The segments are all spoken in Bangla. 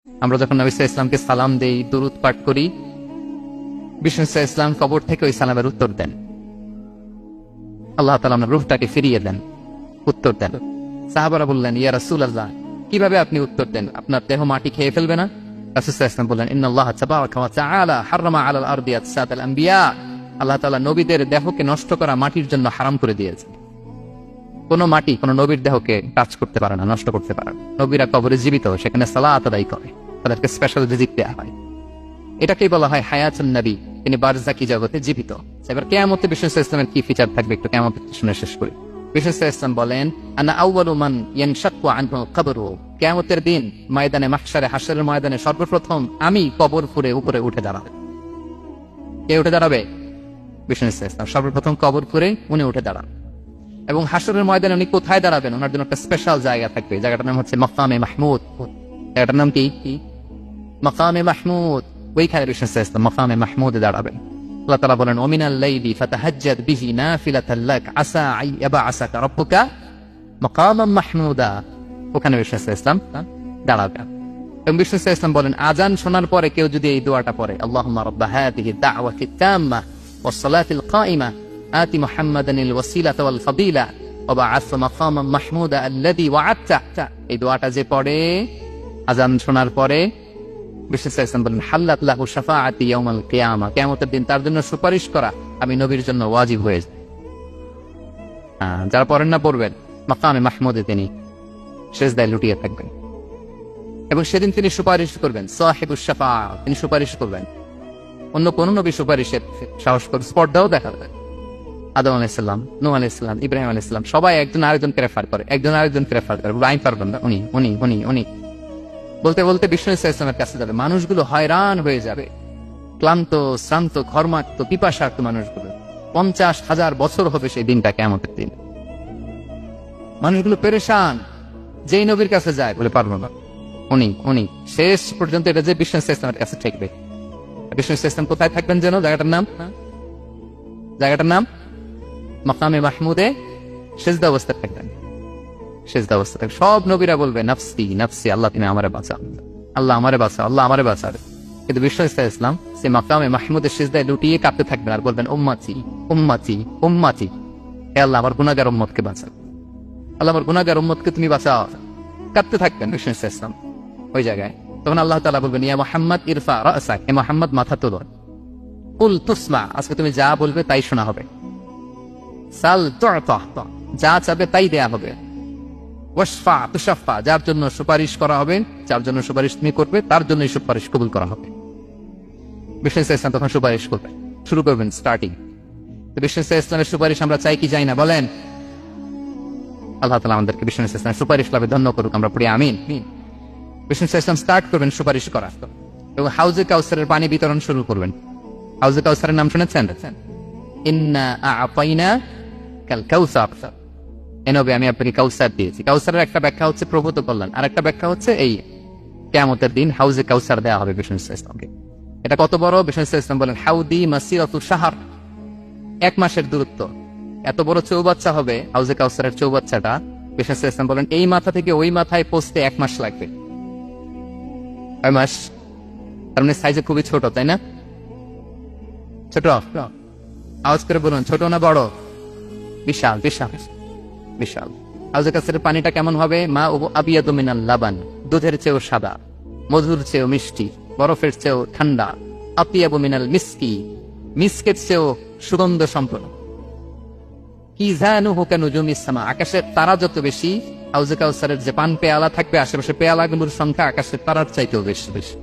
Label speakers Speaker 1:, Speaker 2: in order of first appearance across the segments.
Speaker 1: আমরা যখন নবী সাল্লাল্লাহু আলাইহি ওয়াসাল্লামকে সালাম দেই, দুরূদ পাঠ করি, বিষ্ণু সাল্লাল্লাহু আলাইহি ওয়াসাল্লাম কবর থেকে ওই সালামের উত্তর দেন। আল্লাহ তাআলা আপনার রূহটাকে ফিরিয়ে দেন, উত্তর দেন। সাহাবারা বললেন, ইয়া রাসূলুল্লাহ, কিভাবে আপনি উত্তর দেন? আপনার দেহ মাটি খেয়ে ফেলবে না? রাসূল সাল্লাল্লাহু আলাইহি ওয়াসাল্লাম বললেন, ইন্নাল্লাহা তাবারাকা ওয়া তাআলা হারামা আলাল আরদি আজসাতাল আম্বিয়া। আল্লাহ তাআলা নবীদের দেহকে নষ্ট করা মাটির জন্য হারাম করে দিয়েছেন। কোন মাটি কোন নবীর দেহকে টাচ করতে পারে না, নষ্ট করতে পারে না। নবীরা কবরে জীবিত, সেখানে সালাত আদায় করে, তাদেরকে স্পেশাল রিজিক দেয়া হয়। এটাকেই বলা হয় হায়াতুন নবী, তিনি বারজাকি জগতে জীবিত। এবার কিয়ামতে বিষ্ণু সাল্লাল্লাহু আলাইহি ওয়াসাল্লামের কি ফিচার থাকবে একটু কিয়ামতে শুনে শেষ করি। বিষ্ণু সাল্লাল্লাহু আলাইহি ওয়াসাল্লাম বলেন, আনা আউয়ালু মান ইয়ানশাক্কু আনহু কবরু। কিয়ামতের দিন ময়দানে মাহশারে, হাশরের ময়দানে সর্বপ্রথম আমি কবর ফুঁড়ে উপরে উঠে দাঁড়াবো। কে উঠে দাঁড়াবে? বিষ্ণু সাল্লাল্লাহু আলাইহি ওয়াসাল্লাম। সর্বপ্রথম কবর ফুঁড়ে উনি উঠে দাঁড়ান। এবং হাশরের ময়দানে উনি কোথায় দাঁড়াবেন? ওনার জন্য একটা স্পেশাল জায়গা থাকবে। জায়গাটার নাম হচ্ছে মাকামে মাহমুদ। জায়গাটার নাম কি? মাকামে মাহমুদ। ওইখানে বিষ্ণু সাল্লাল্লাহু আলাইহি ওয়াসাল্লাম মাকামে মাহমুদে দাঁড়াবেন। আল্লাহ তাআলা বলেন, ওমিনাল লাইলি ফাতাহাজ্জাদ বিহি নাফিলাতাল লাক আসা আই ইয়াবআসাকা রাব্বুকা মাকামান মাহমুদা। ওখানে বিষ্ণু সাল্লাল্লাহু আলাইহি ওয়াসাল্লাম দাঁড়াবেন। এবং বিষ্ণু সাল্লাল্লাহু আলাইহি ওয়াসাল্লাম বলেন, আযান শোনার পরে কেউ যদি এই দোয়াটা পড়ে, আল্লাহুম্মা রাব্বা হাযিহি দা'ওয়াতিত তাম্মা ওয়াস সালাতিল কাইমা আতি মুহাম্মাদানিল ওয়াসিলাতা ওয়াল ফাদিলা ওয়া বা'আথ মাকামান মাহমুদা আল্লাযী ওয়া'আদতা। এই দোয়াটা যে পড়ে আযান শোনার পরে, বিষ্ণু সাল্লাল্লাহু আলাইহি ওয়াসাল্লাম বলেন, হাল্লাত লাহু শাফাআতি ইয়াউমাল কিয়ামা। কিয়ামতের দিন তার জন্য সুপারিশ করা আমি নবীর জন্য ওয়াজিব হয়ে যায়। যারা পড়েন না পড়বেন, মাকামে মাহমুদে তিনি সিজদায় লুটিয়ে থাকবেন এবং সেদিন তিনি সুপারিশ করবেন। সাহিবুশ শাফাআ, তিনি সুপারিশ করবেন। অন্য কোন নবী সুপারিশের সাহস করে স্পর্ধাও দেখাবেন। আদম আলাইহিস সালাম, নূহ আলাইহিস সালাম, ইব্রাহিম আলাইহিস সালাম সবাই একজন আরেকজনকে রেফার করে, একজন আরেকজনকে রেফার করে। আমি পারবেন না, উনি উনি উনি উনি বলতে বলতে বিষ্ণু সাল্লাল্লাহু আলাইহি ওয়াসাল্লামের কাছে যাবে। মানুষগুলো হয়রান হয়ে যাবে, ক্লান্ত, শ্রান্ত, ঘর্মাক্ত, পিপাসার্ত মানুষগুলো। 50,000 বছর হবে সেই দিনটা, কিয়ামতের দিন। মানুষগুলো পেরেশান। যেই নবীর কাছে যায় বলে, পারবো না, উনি উনি শেষ পর্যন্ত এটা যে বিষ্ণু সাল্লাল্লাহু আলাইহি ওয়াসাল্লামের কাছে ঠেকবে। বিষ্ণু সাল্লাল্লাহু আলাইহি ওয়াসাল্লাম কোথায় থাকবেন যেন? জায়গাটার নাম মাকামে মাহমুদে সিজদা অবস্থায় থাকবেন। সিজদা অবস্থা থাকবে। সব নবীরা বলবে, নাফসি নাফসি, আল্লাহ তুমি আমারে বাঁচাও, আল্লাহ আমারে বাঁচাও, আল্লাহ আমারে বাঁচাও। কিন্তু বিষ্ণু সাল্লাল্লাহু আলাইহি ওয়াসাল্লাম সে মাকামে মাহমুদের সিজদায় লুটিয়ে কাঁপতে থাকবেন আর বলবেন, উম্মতি উম্মতি উম্মতি, হে আল্লাহ আমার গুনাহগার উম্মতকে বাঁচাও, আল্লাহ আমার গুনাহগার উম্মতকে তুমি বাঁচাও। কাঁপতে থাকবেন বিষ্ণু সাল্লাল্লাহু আলাইহি ওয়াসাল্লাম ওই জায়গায়। তখন আল্লাহ তাআলা বলবেন, ইয়া মুহাম্মদ ইরফা রাসাক, হে মুহাম্মদ মাথা তোলো। কুল তুসমা, আজকে তুমি যা বলবে তাই শোনা হবে। সাল তু'তা, যা চাবে তাই দেয়া হবে। ওয়াশফা তুশাফা, যার জন্য সুপারিশ করা হবে, যার জন্য সুপারিশ তুমি করবে তার জন্য এই সুপারিশ কবুল করা হবে। বিষ্ণু সাল্লাল্লাহু আলাইহি ওয়াসাল্লাম তখন সুপারিশ করবেন, শুরু করবেন, স্টার্টিং। তো বিষ্ণু সাল্লাল্লাহু আলাইহি ওয়াসাল্লামের সুপারিশ আমরা চাই কি চাই না বলেন? আল্লাহ তাআলা আমাদেরকে বিষ্ণু সাল্লাল্লাহু আলাইহি ওয়াসাল্লামের সুপারিশ লাভে ধন্য করুক, আমরা পড়ি আমিন। বিষ্ণু সাল্লাল্লাহু আলাইহি ওয়াসাল্লাম স্টার্ট করবেন সুপারিশ করা এবং হাউজে কাউসারের পানি বিতরণ শুরু করবেন। হাউজে কাউসারের নাম শুনেছেন? ইন্না আ'তাইনা কাল কাউসার, এ নবী আমি আপনাকে কাউসার দিয়েছি। কাউসারের একটা ব্যাখ্যা হচ্ছে প্রভূত কল্যাণ, আর একটা ব্যাখ্যা হচ্ছে এই কিয়ামতের দিন হাউজে কাউসার দেওয়া হবে বিষ্ণু সাল্লাল্লাহু আলাইহি ওয়াসাল্লামকে। এটা কত বড়? বিষ্ণু সাল্লাল্লাহু আলাইহি ওয়াসাল্লাম বলেন, হাউদি মাসিরাতু শাহর, 1 মাসের দূরত্ব। এত বড় চৌবাচ্চা হবে হাউজে কাউসারের চৌবাচ্চাটা। বিষ্ণু সাল্লাল্লাহু আলাইহি ওয়াসাল্লাম বলেন, এই মাথা থেকে ওই মাথায় পৌঁছতে 1 মাস লাগবে। 1 মাস, তার মানে সাইজে খুবই ছোট, তাই না? ছোট? আওয়াজ করে বলুন, ছোট না বড়? বিশাল বিশাল বিশাল। হাউজে কাউসারের পানিটা কেমন হবে? মা ও আবিয়াদু মিনাল লাবান, দুধের চেয়েও সাদা, মধুর চেয়েও মিষ্টি, বরফের চেয়েও ঠান্ডা। আতিয়াবু মিনাল মিসকি, মিসকের চেয়েও সুগন্ধ সম্পন্ন। কিজানুহু কানুজুমিস সামা, আকাশের তারা যত বেশি, হাউজে কাউসারের যে পান পেয়ালা থাকবে আশেপাশে, পেয়ালাগুলোর সংখ্যা আকাশের তারার চাইতেও বেশি বেশি।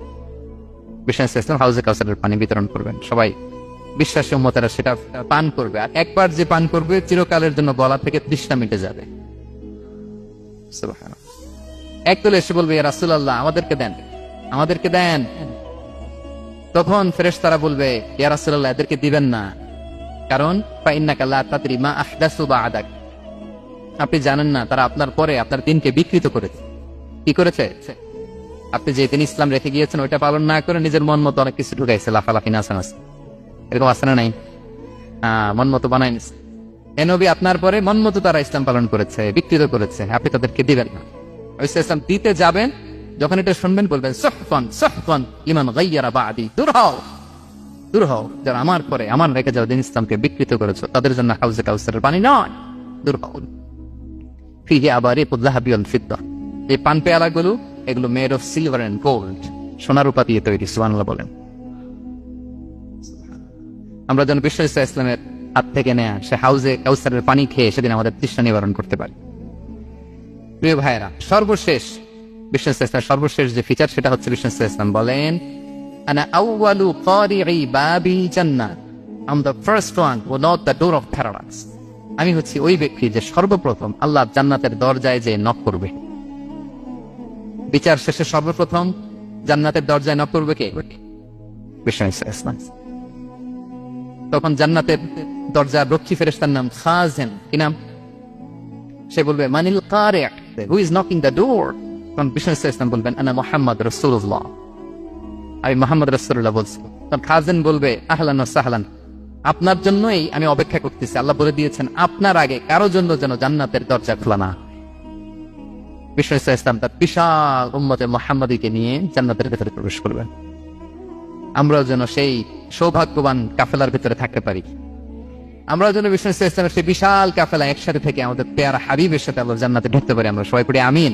Speaker 1: বিষ্ণু সাল্লাল্লাহু আলাইহি ওয়াসাল্লাম হাউজে কাউসারের পানি বিতরণ করবেন, সবাই বিশ্বাসী উম্মতেরা সেটা পান করবে। আর একবার যে পান করবে চিরকালের জন্য গলা থেকে তৃষ্ণা মিটে যাবে। সুবহানাল্লাহ। একদল এসে বলবে, ইয়া রাসূলুল্লাহ আমাদেরকে দেন, আমাদেরকে দেন। তখন ফেরেশতারা বলবে, ইয়া রাসূলুল্লাহ এদেরকে দিবেন না, কারণ ফা ইন্নাকা লা তাদরি মা আহদাসু বা'দাক, আপনি জানেন না তারা আপনার পরে আপনার দিনকে বিকৃত করেছে। কি করেছে? আপনি যে দিন ইসলাম রেখে গিয়েছেন ওইটা পালন না করে নিজের মন মতো অনেক কিছু ঢুকাইছে, লাফালাফি নাচানাচি, এরকম আছে না নাই? মন মতো বানাই নিছে। এ নবী আপনার পরে মন মতো তারা ইসলাম পালন করেছে, বিকৃত করেছে, আপনি তাদেরকে দিবেন না। ইসলাম দিতে যাবেন, যখন এটা শুনবেন বলবেন সুহফান সুহফান লিমান গায়্যারা বাদি, দূর হও দূর হও, যারা আমার পরে আমার রেখে যাওয়া দিন ইসলামকে বিকৃত করেছো তাদের জন্য হাউজে কাউসারের পানি নয়, দূর হও। ফিহি আবারিকুল যাহাবি ওয়াল ফিদ্দা, এই পান পেয়ালাগুলো এগুলো made of silver and gold, সোনা রূপা দিয়ে তৈরি। সুবহানাল্লাহ বলেন। আমরা যেন বিশ্ব ইসলামের হাত থেকে নেয়া সে হাউজে কাউসারের পানি খেয়ে সেদিন আমাদের তৃষ্ণা নিবারণ করতে পারি। প্রিয় ভাইয়েরা, সর্বশেষ বিশ্ব ইসলামের সর্বশেষ যে ফিচার সেটা হচ্ছে বিশ্ব ইসলাম বলেন আনা আউয়ালু কারিই বাবি জান্নাহ, I am the first one who knock the door of paradise. আমি হচ্ছি ওই ব্যক্তি যে সর্বপ্রথম আল্লাহ জান্নাতের দরজায় যে নক করবে। বিচার শেষে সর্বপ্রথম জান্নাতের দরজায় নক করবে কে? বিশ্ব ইসলাম। তখন জান্নাতের দরজার রক্ষী ফেরেশতার নাম খাজেন, কি নাম? সে বলবে মানিল কারি, who is knocking the door? তখন বিশ্ব ইসলাম বলবেন আনা মুহাম্মদ রাসূলুল্লাহ, আমি মুহাম্মদ রাসূলুল্লাহ বলছি। তখন খাজেন বলবে আহলান ওয়া সাহলান, আপনার জন্যই আমি অপেক্ষা করতেছি। আল্লাহ বলে দিয়েছেন আপনার আগে কারো জন্য যেন জান্নাতের দরজা খোলা না। বিশ্ব ইসলাম তার বিশাল উম্মতে মুহাম্মাদীকে নিয়ে জান্নাতের ভেতরে প্রবেশ করবেন। আমরাও যেন সেই সৌভাগ্যবান কাফেলার ভিতরে থাকতে পারি। আমরাও যেন বিশ্ব ইসলামের সেই বিশাল কাফেলা একসাথে থেকে আমাদের পেয়ারা হাবিবের সাথে আল্লাহ জান্নাতে ঢুকতে পারি। আমরা সবাই পড়ি আমিন।